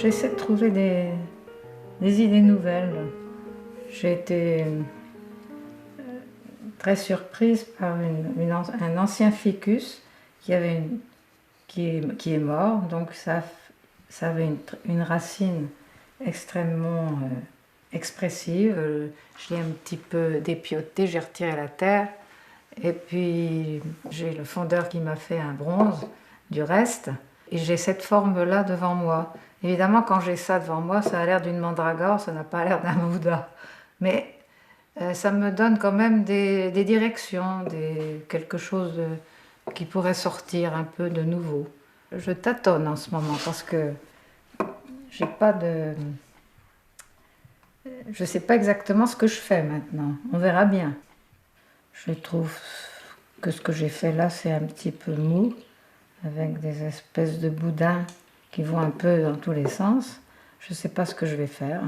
J'essaie de trouver des idées nouvelles. J'ai été très surprise par un ancien ficus qui est mort, donc ça avait une racine extrêmement expressive. Je l'ai un petit peu dépioté, j'ai retiré la terre, et puis j'ai le fondeur qui m'a fait un bronze du reste, et j'ai cette forme-là devant moi. Évidemment, quand j'ai ça devant moi, ça a l'air d'une mandragore, ça n'a pas l'air d'un Bouddha. Mais ça me donne quand même des directions, quelque chose qui pourrait sortir un peu de nouveau. Je tâtonne en ce moment parce que j'ai pas de... Je ne sais pas exactement ce que je fais maintenant. On verra bien. Je trouve que ce que j'ai fait là, c'est un petit peu mou, avec des espèces de boudins qui vont un peu dans tous les sens. Je ne sais pas ce que je vais faire.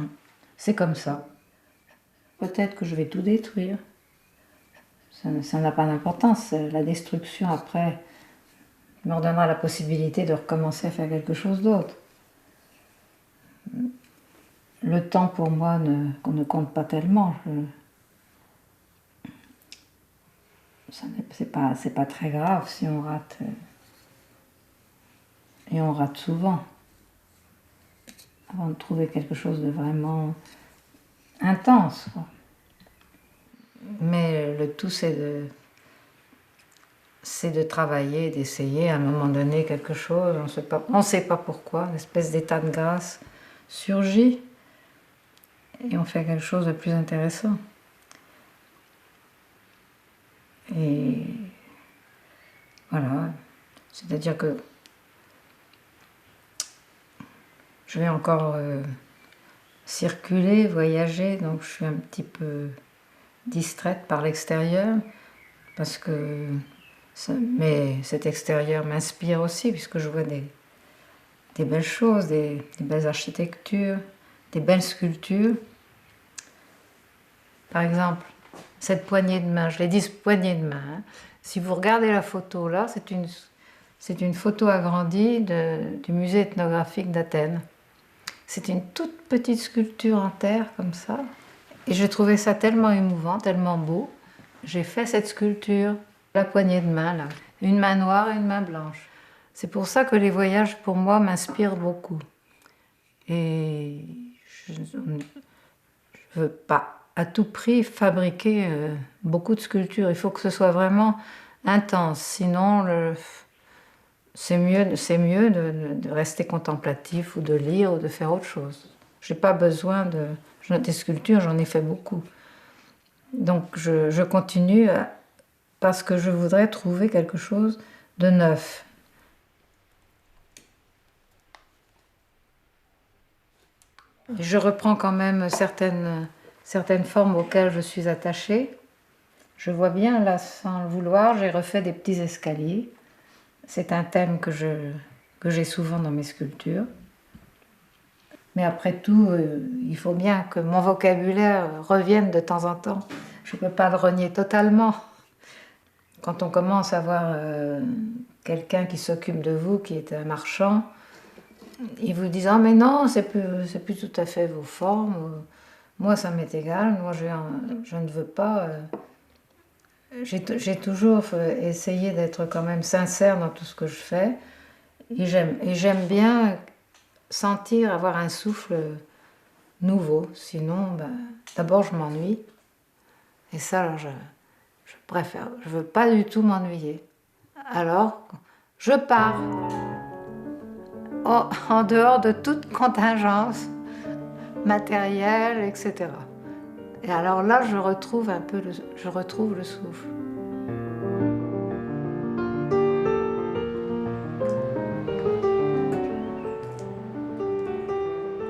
C'est comme ça. Peut-être que je vais tout détruire. Ça n'a pas d'importance. La destruction, après, me redonnera la possibilité de recommencer à faire quelque chose d'autre. Le temps, pour moi, ne compte pas tellement. C'est pas très grave si on rate. Et on rate souvent. Avant de trouver quelque chose de vraiment intense, quoi. Mais le tout, c'est de travailler, d'essayer à un moment donné quelque chose. On ne sait pas pourquoi, une espèce d'état de grâce surgit et on fait quelque chose de plus intéressant. Et voilà, c'est-à-dire que je vais encore circuler, voyager, donc je suis un petit peu distraite par l'extérieur, parce que mais cet extérieur m'inspire aussi, puisque je vois des belles choses, des belles architectures, des belles sculptures. Par exemple, cette poignée de main, je l'ai dit, poignée de main. Hein. Si vous regardez la photo là, c'est une photo agrandie du musée ethnographique d'Athènes. C'est une toute petite sculpture en terre comme ça. Et j'ai trouvé ça tellement émouvant, tellement beau. J'ai fait cette sculpture, la poignée de main là, une main noire et une main blanche. C'est pour ça que les voyages pour moi m'inspirent beaucoup. Et je ne veux pas à tout prix fabriquer beaucoup de sculptures. Il faut que ce soit vraiment intense, sinon c'est mieux de rester contemplatif ou de lire ou de faire autre chose. Je n'ai pas besoin des sculptures, j'en ai fait beaucoup. Donc je continue parce que je voudrais trouver quelque chose de neuf. Je reprends quand même certaines formes auxquelles je suis attachée. Je vois bien, là, sans le vouloir, j'ai refait des petits escaliers. C'est un thème que j'ai souvent dans mes sculptures. Mais après tout, il faut bien que mon vocabulaire revienne de temps en temps. Je ne peux pas le renier totalement. Quand on commence à voir quelqu'un qui s'occupe de vous, qui est un marchand, il vous dit « Ah mais non, c'est plus tout à fait vos formes. Moi, ça m'est égal. Moi, je ne veux pas... J'ai toujours essayé d'être quand même sincère dans tout ce que je fais. Et j'aime bien sentir, avoir un souffle nouveau. Sinon, d'abord, je m'ennuie. Et ça, alors, je préfère. Je ne veux pas du tout m'ennuyer. Alors, je pars. En dehors de toute contingence matérielle, etc. Et alors là, je retrouve le souffle.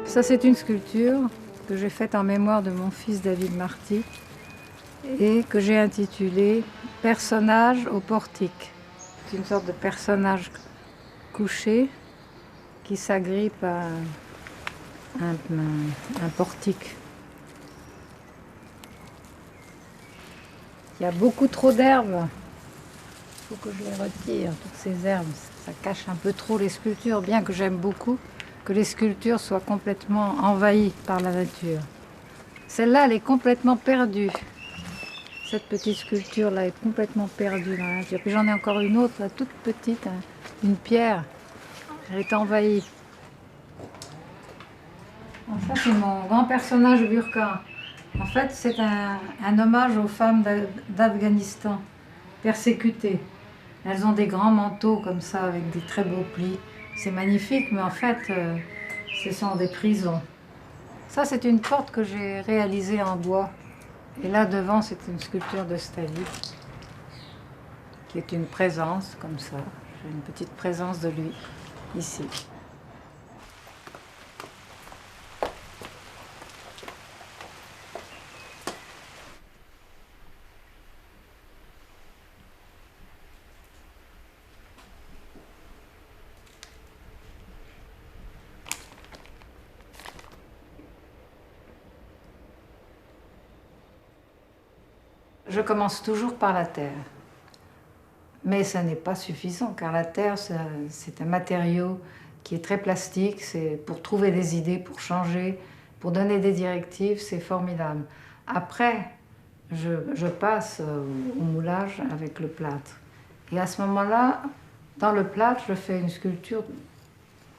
Ça, c'est une sculpture que j'ai faite en mémoire de mon fils David Marty et que j'ai intitulée « Personnage au portique ». C'est une sorte de personnage couché qui s'agrippe à un portique. Il y a beaucoup trop d'herbes. Il faut que je les retire, toutes ces herbes. Ça cache un peu trop les sculptures, bien que j'aime beaucoup. que les sculptures soient complètement envahies par la nature. Celle-là, elle est complètement perdue. Cette petite sculpture-là est complètement perdue dans la nature. Puis j'en ai encore une autre, là, toute petite, hein, une pierre. Elle est envahie. Ça, c'est mon grand personnage burqa. En fait, c'est un hommage aux femmes d'Afghanistan, persécutées. Elles ont des grands manteaux comme ça, avec des très beaux plis. C'est magnifique, mais en fait, ce sont des prisons. Ça, c'est une porte que j'ai réalisée en bois. Et là, devant, c'est une sculpture de Stali, qui est une présence, comme ça. J'ai une petite présence de lui, ici. Je commence toujours par la terre. Mais ça n'est pas suffisant, car la terre, c'est un matériau qui est très plastique. C'est pour trouver des idées, pour changer, pour donner des directives, c'est formidable. Après, je passe au moulage avec le plâtre. Et à ce moment-là, dans le plâtre, je fais une sculpture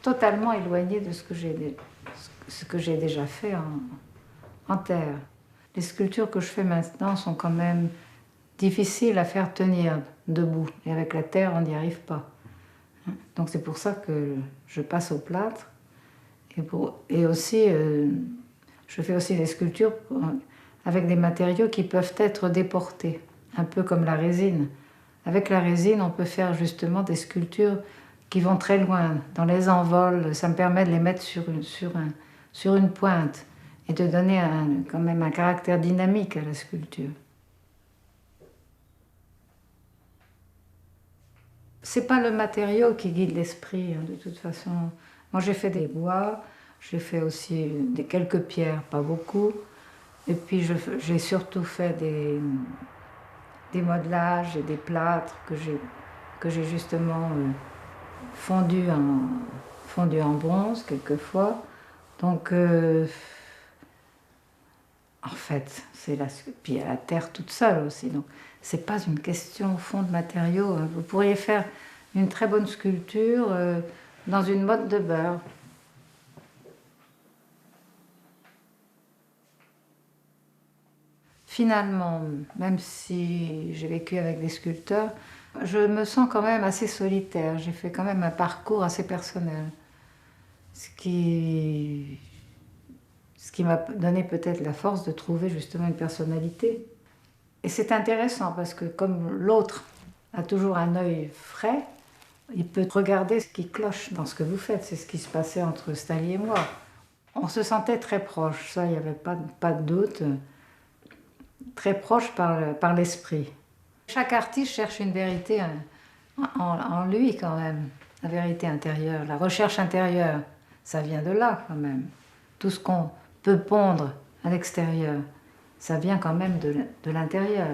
totalement éloignée de ce que j'ai déjà fait en terre. Les sculptures que je fais maintenant sont quand même difficiles à faire tenir debout. Et avec la terre, on n'y arrive pas. Donc c'est pour ça que je passe au plâtre. Et aussi, je fais aussi des sculptures avec des matériaux qui peuvent être déportés, un peu comme la résine. Avec la résine, on peut faire justement des sculptures qui vont très loin, dans les envols. Ça me permet de les mettre sur une pointe et de donner quand même un caractère dynamique à la sculpture. C'est pas le matériau qui guide l'esprit, hein, de toute façon. Moi, j'ai fait des bois, j'ai fait aussi quelques pierres, pas beaucoup. Et puis, j'ai surtout fait des modelages et des plâtres que j'ai justement fondus en bronze, quelquefois. Donc, en fait, puis il y a la terre toute seule aussi. Donc, c'est pas une question au fond de matériaux. Vous pourriez faire une très bonne sculpture dans une motte de beurre. Finalement, même si j'ai vécu avec des sculpteurs, je me sens quand même assez solitaire. J'ai fait quand même un parcours assez personnel. Ce qui m'a donné peut-être la force de trouver justement une personnalité. Et c'est intéressant parce que comme l'autre a toujours un œil frais, il peut regarder ce qui cloche dans ce que vous faites. C'est ce qui se passait entre Stali et moi. On se sentait très proches, ça, il n'y avait pas de doute. Très proches par l'esprit. Chaque artiste cherche une vérité en lui quand même, la vérité intérieure, la recherche intérieure, ça vient de là quand même. Tout ce qu'on peut pondre à l'extérieur, ça vient quand même de l'intérieur.